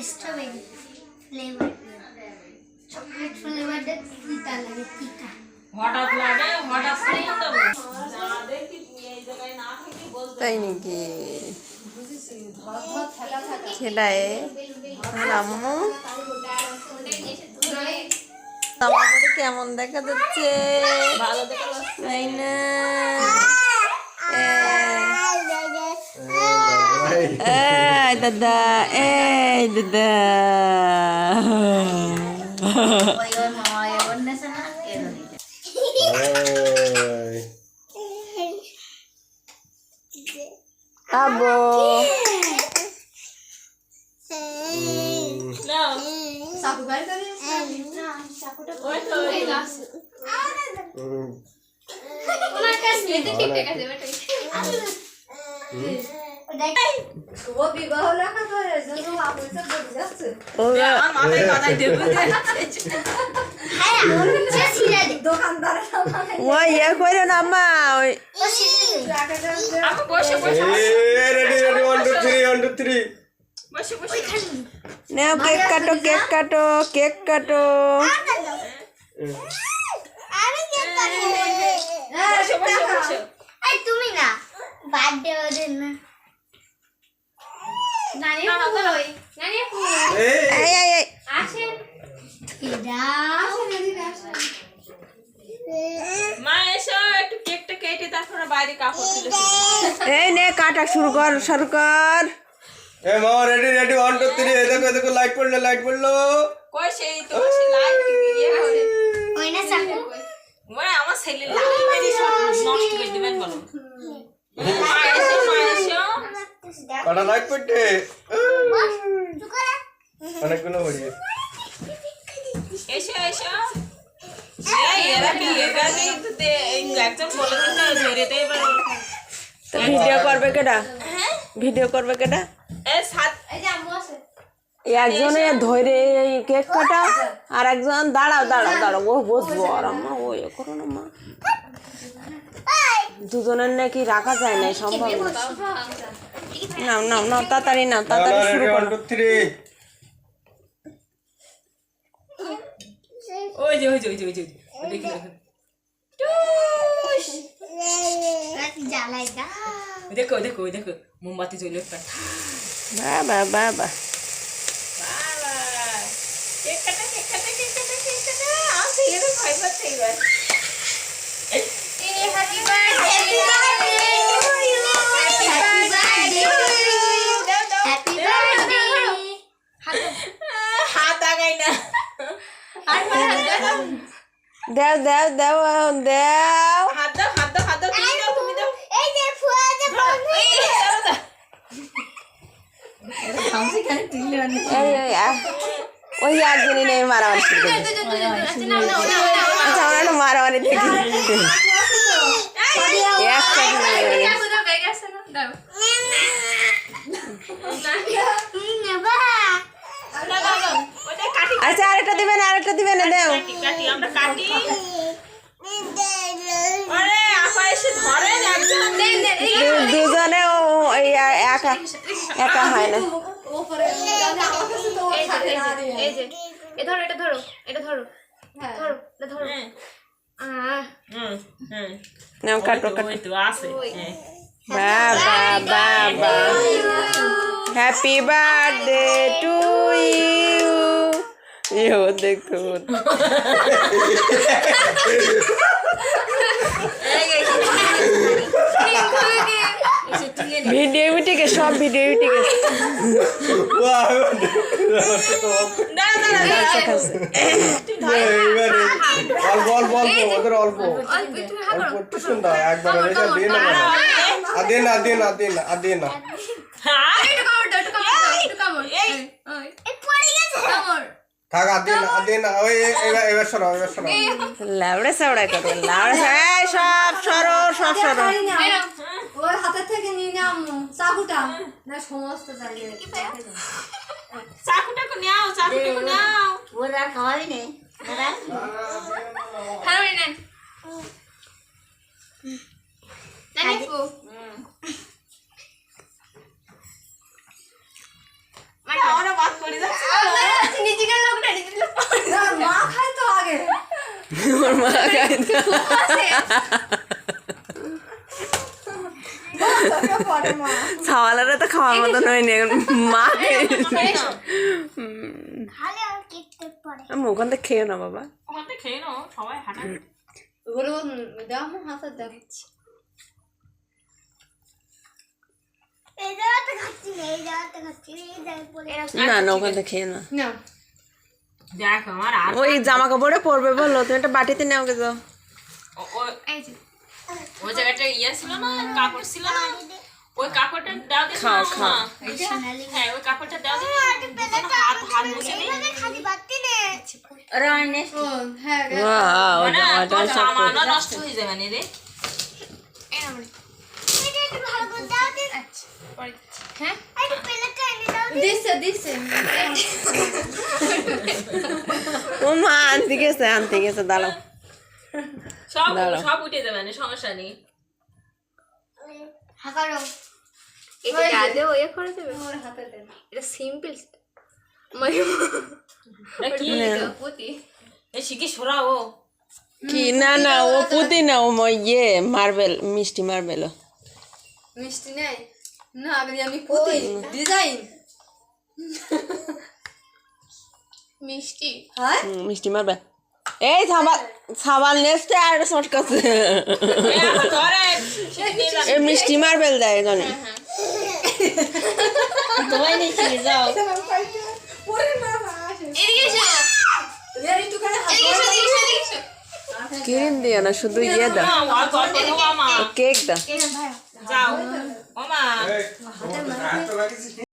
Strawberry flavour chocolate flavour तीता लगे तीता হঠাৎ লাগে হঠাৎ করে দেব যা দেখি এই জায়গায় না থেকে বলতে তাই নাকি খেলায় আম্মু আমাকে কেমন দেখা যাচ্ছে ভালো দেখা যাচ্ছে তাই না এই দাদা এই দাদা আবো নাও চাকু বাই করে না চাকুটা ওই তো এই লাস তোমার কাছে এটা ঠিক আছে বেটা ও বিবাহ লেখা করে জন্য আপনি সব বলে যাচ্ছে আমার মাথায় বানাই দেব হ্যাঁ আমার কাছে ছিড়ে দে দোকানদারের সামনে ওই ইয়ে কইরো না আম্মা ওই আপু বসে বসে রেডি রেডি 1 2 3 1 2 3 বসে বসে নাও কেক কাটো কেক কাটো কেক কাটো আরে কে করে বসে বসে বসে এই তুমি না বার্থডে ওদের না নানি কই নানি এই এই এই আসে এরা আসে মা এসো একটু কেকটা কেটে তারপরে বাইরে কাপড় তুলে এই নে কাটা শুরু কর এ মামা রেডি রেডি 1 2 3 এই দেখো লাইট পড়লো কই সেই তো সে লাইট ইয়ে করে ওই না চাকু ওই আমার ছেলে লাইট মেরে সব নষ্ট করে দিবেন বলো মা এসো কটা লাইট পড়তে তু করে অনেকগুলো পড়ি এসো এই এরা কি এটা দিতে একজন বলে দিতে ধরে দেই বড় তো ভিডিও করবে কেডা এই সাত এই যে আম্মু আছে একজনে ধরে এই কেক কাটা আর একজন দাঁড়াও ও বসবো আর আম্মা ও এ করো না মা দুজনের নাকি রাখা যায় না সম্ভব না নাও তাড়াতাড়ি শুরু করো 1 2 3 ওই যে দেখি টুস রাতি জ্বালাই গা দেখো মোমবাতি জ্বলে পায় বাবা বাবা কেক কাটা আছে এর ভাই বাচ্চা এবার হ্যাপি বার্থডে হ্যাপি বার্থডে হাত আগাই না দাও হাত দাও তুমি দাও এই যে ফুয়া যে ওই একজনই নেই মারামারি শুরু করে আচ্ছা আমরা মারামারি দেখি আচ্ছা আরেকটা দিবেন দাও কাটি আমরা কাটি আরে আপা এসে ধরেন একজন দুজনে একা হয় না এই যে এটা ধরো নাও কাটো ওই তো আছে বাবা হ্যাপি বার্থডে টু ইউ দেখুন ভিডিও সব ভিডিও অল্প সুন্দর একবার দিয়ে না থাক আদিন ওই এবার সরো লাউড়া সাউড়া করো সব সরো ওই হাতে থেকে নিয়ে নাম চাকুটা না সমস্ত জায়গায় চাকুটাকে নাও চাকুটাকে নাও ওরা খাওয়াবি নে দাদা হ্যাঁ নেন নানি ফু মানে আমরা বাত করে যাচ্ছি নিজেকে লোকটা নিজেকে মা খায় তো আগে ওর মা খায় তো। ছাওয়ালারা তো খাওয়ার মতন হয়নি এখন মা খালে আর কেটে পড়ে ওখান থেকে খেয়ে না বাবা ওখান থেকে খেয়ে নাও সবাই হাঁটা ওগুলো দাও হাতে দেখাচ্ছি এই জায়গাতে খাচ্ছি না এই জায়গাতে খাচ্ছি এই জায়গায় পড়ে না না ওখান থেকে খেয়ে না না দেখ আমার আর ওই জামা কাপড়ে পরবে বললো তুমি একটা বাটিতে নেও গে যাও ওই জায়গাটা ইয়ে ছিল না কাপড় ছিল না ওই কাপড়টা দাও দিস খাও, না খাও। হ্যাঁ ওই কাপড়টা দাও দিস হাত হাত মুছে দিই খালি বাতি নে রান্নে ও হ্যাঁ ওয়াও না জামাটা তোর সব জামা না নষ্ট হয়ে যাবে না রে এটা একটু ভালো করে দাও দিন হ্যাঁ একটু প্লেটটা এনে দাও দিছে ও মা আনতে গেছে দাঁড়াও সব দাঁড়াও। সব উঠে যাবে না সমস্যা নেই হাকারো এটা যাদেও ইয়ে করে দেবে ওর হাতে দেন এটা সিম্পল এটা কি পুঁতি এই শিখি সরাও কি না না ও পুঁতি না ও ইয়ে মার্বেল মিষ্টি মার্বেল মিষ্টি নেই না আগে আমি পুঁতি ডিজাইন মিষ্টি হ্যাঁ মিষ্টি মার্বেল এই সাবাল নেস্টে আর শর্টকাছে ধরে শিখে নিয়ে যাবে এই মিষ্টি মার্বেল দেয় জানি তোমায় নিয়ে যাও ওরে বাবা এদিকে এসো রেডি টু করে হাত এদিকে এসো ক্রিম দিও না শুধু ইয়ে দাও অল্প অল্প দাও আমা কেক দাও যাও ওমা এই, হাত তো লাগিয়েছিস।